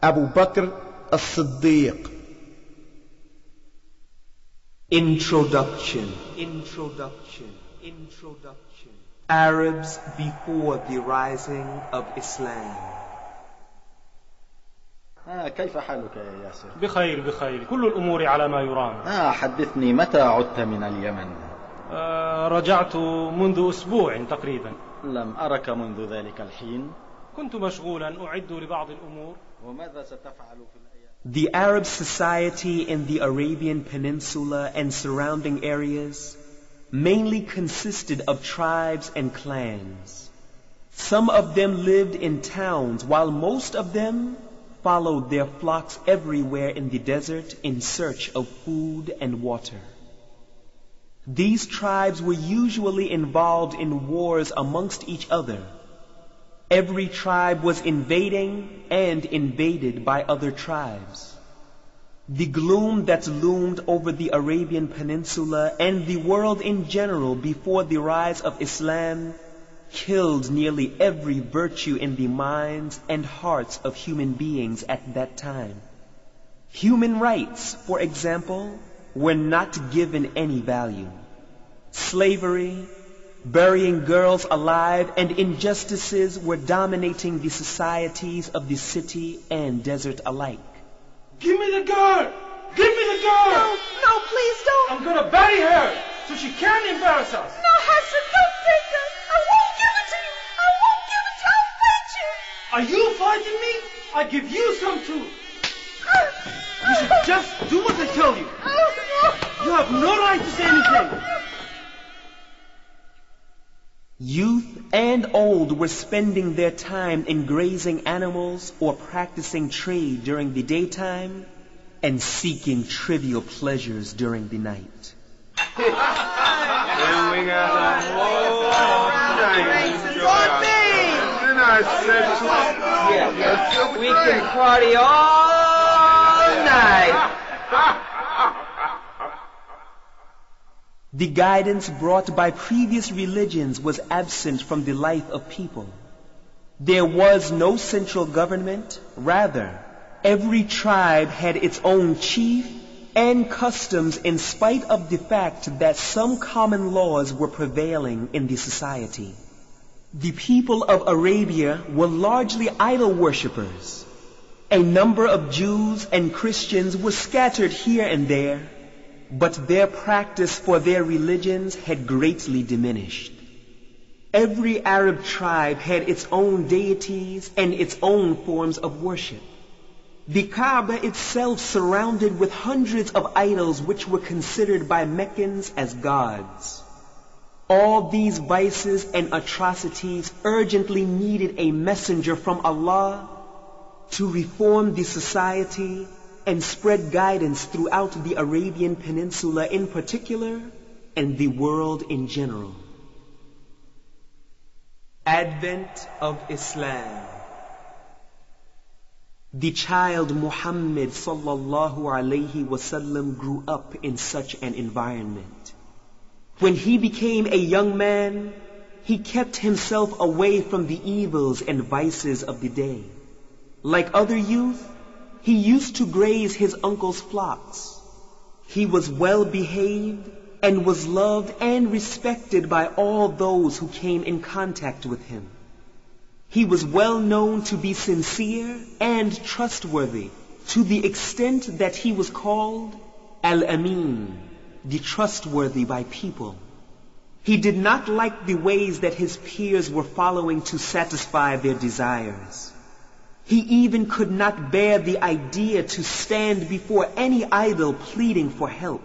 Abu Bakr As Siddiq. Introduction. Arabs before the rising of Islam. كيف حالك يا ياسر؟ بخير كل الأمور على ما يرام. حدثني متى عدت من اليمن؟ رجعت منذ أسبوع تقريبا. لم أرك منذ ذلك الحين. كنت مشغولا أعد لبعض الأمور. وماذا ستفعل في الأيام؟ The Arab society in the Arabian Peninsula and surrounding areas mainly consisted of tribes and clans. Some of them lived in towns, while most of them followed their flocks everywhere in the desert in search of food and water. These tribes were usually involved in wars amongst each other. Every tribe was invading and invaded by other tribes. The gloom that loomed over the Arabian Peninsula and the world in general before the rise of Islam killed nearly every virtue in the minds and hearts of human beings at that time. Human rights, for example, were not given any value. Slavery, burying girls alive, and injustices were dominating the societies of the city and desert alike. Give me the girl! Give me the girl! No, please don't. I'm gonna bury her so she can't embarrass us. No, Hassan, don't take her. I won't give it to you. I won't give it to you. I'll fight you. Are you fighting me? I give you some too. You should just do what I tell you. You have no right to say anything. Youth and old were spending their time in grazing animals or practicing trade during the daytime and seeking trivial pleasures during the night. We can party all night. The guidance brought by previous religions was absent from the life of people. There was no central government. Rather, every tribe had its own chief and customs in spite of the fact that some common laws were prevailing in the society. The people of Arabia were largely idol worshippers. A number of Jews and Christians were scattered here and there, but their practice for their religions had greatly diminished. Every Arab tribe had its own deities and its own forms of worship. The Kaaba itself surrounded with hundreds of idols which were considered by Meccans as gods. All these vices and atrocities urgently needed a messenger from Allah to reform the society and spread guidance throughout the Arabian Peninsula in particular and the world in general. Advent of Islam. The child Muhammad sallallahu alayhi wasallam grew up in such an environment. When he became a young man, he kept himself away from the evils and vices of the day. Like other youth, he used to graze his uncle's flocks. He was well behaved and was loved and respected by all those who came in contact with him. He was well known to be sincere and trustworthy to the extent that he was called Al-Amin, the trustworthy by people. He did not like the ways that his peers were following to satisfy their desires. He even could not bear the idea to stand before any idol pleading for help.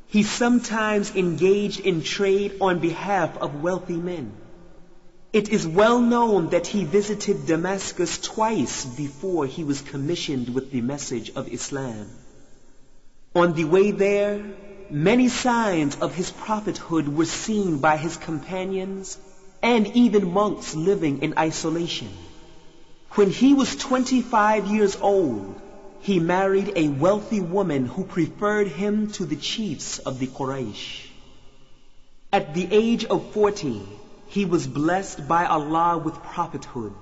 He sometimes engaged in trade on behalf of wealthy men. It is well known that he visited Damascus twice before he was commissioned with the message of Islam. On the way there, many signs of his prophethood were seen by his companions and even monks living in isolation. When he was 25 years old, he married a wealthy woman who preferred him to the chiefs of the Quraysh. At the age of 40, he was blessed by Allah with prophethood.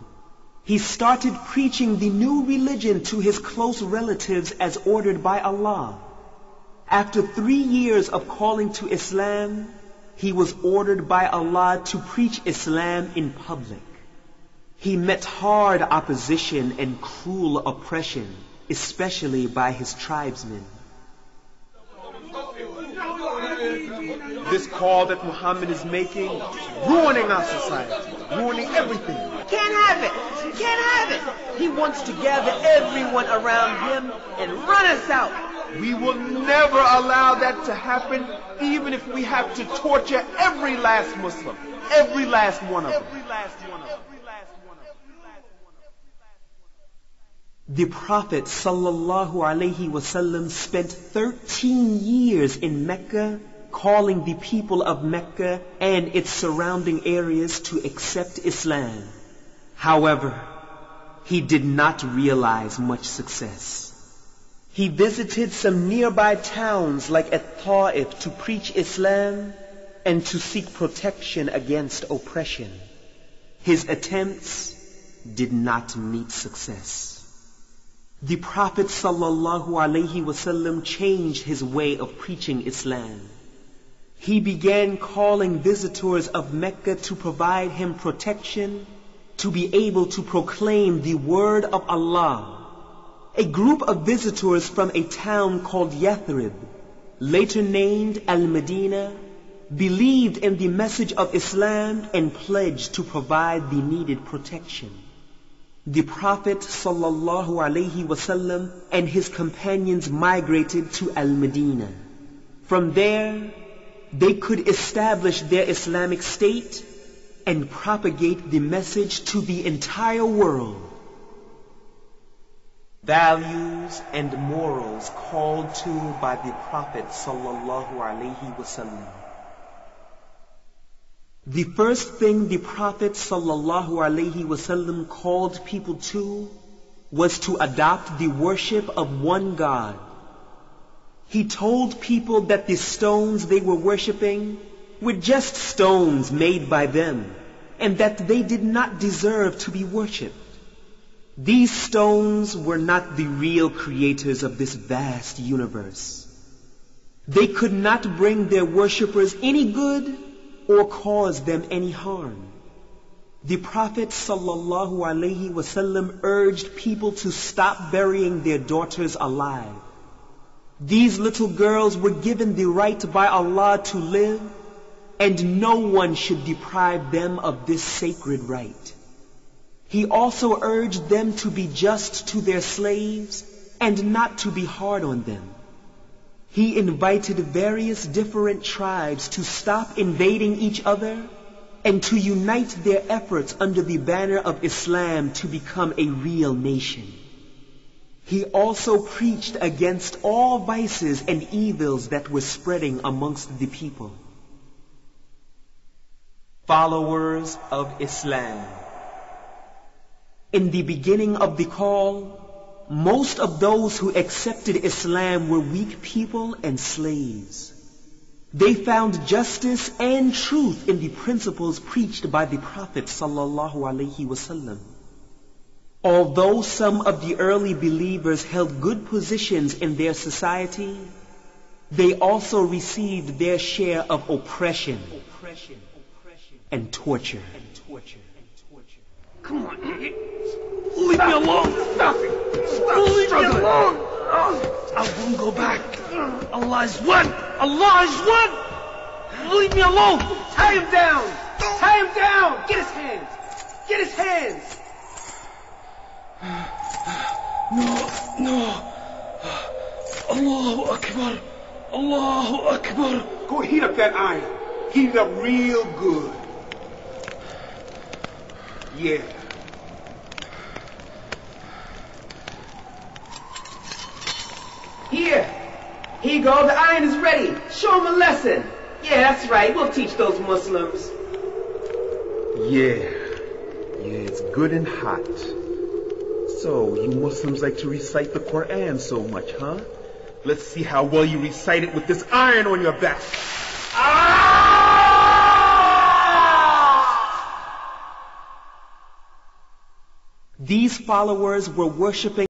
He started preaching the new religion to his close relatives as ordered by Allah. After 3 years of calling to Islam, he was ordered by Allah to preach Islam in public. He met hard opposition and cruel oppression, especially by his tribesmen. This call that Muhammad is making, ruining our society, ruining everything. Can't have it! Can't have it! He wants to gather everyone around him and run us out. We will never allow that to happen, even if we have to torture every last Muslim, every last one of them. The Prophet ﷺ spent 13 years in Mecca calling the people of Mecca and its surrounding areas to accept Islam. However, he did not realize much success. He visited some nearby towns like At-Ta'if to preach Islam and to seek protection against oppression. His attempts did not meet success. The Prophet ﷺ changed his way of preaching Islam. He began calling visitors of Mecca to provide him protection, to be able to proclaim the word of Allah. A group of visitors from a town called Yathrib, later named Al-Medina, believed in the message of Islam and pledged to provide the needed protection. The Prophet ﷺ and his companions migrated to Al-Medina. From there, they could establish their Islamic state and propagate the message to the entire world. Values and morals called to by the Prophet ﷺ. The first thing the Prophet ﷺ called people to was to adopt the worship of one God. He told people that the stones they were worshipping were just stones made by them, and that they did not deserve to be worshipped. These stones were not the real creators of this vast universe. They could not bring their worshippers any good or cause them any harm. The Prophet ﷺ urged people to stop burying their daughters alive. These little girls were given the right by Allah to live, and no one should deprive them of this sacred right. He also urged them to be just to their slaves and not to be hard on them. He invited various different tribes to stop invading each other and to unite their efforts under the banner of Islam to become a real nation. He also preached against all vices and evils that were spreading amongst the people. Followers of Islam. In the beginning of the call, most of those who accepted Islam were weak people and slaves. They found justice and truth in the principles preached by the Prophet ﷺ. Although some of the early believers held good positions in their society, they also received their share of oppression and torture. Come on. Leave me alone. Stop it. Stop Leave struggling. Me alone. I won't go back. Allah is one. Allah is one. Leave me alone. Tie him down. Tie him down. Get his hands. Get his hands. No. Allahu Akbar. Allahu Akbar. Go heat up that iron. Heat it up real good. Yeah. Here you go, the iron is ready. Show them a lesson. Yeah, that's right, we'll teach those Muslims. Yeah, it's good and hot. So, you Muslims like to recite the Quran so much, huh? Let's see how well you recite it with this iron on your back. These followers were worshipping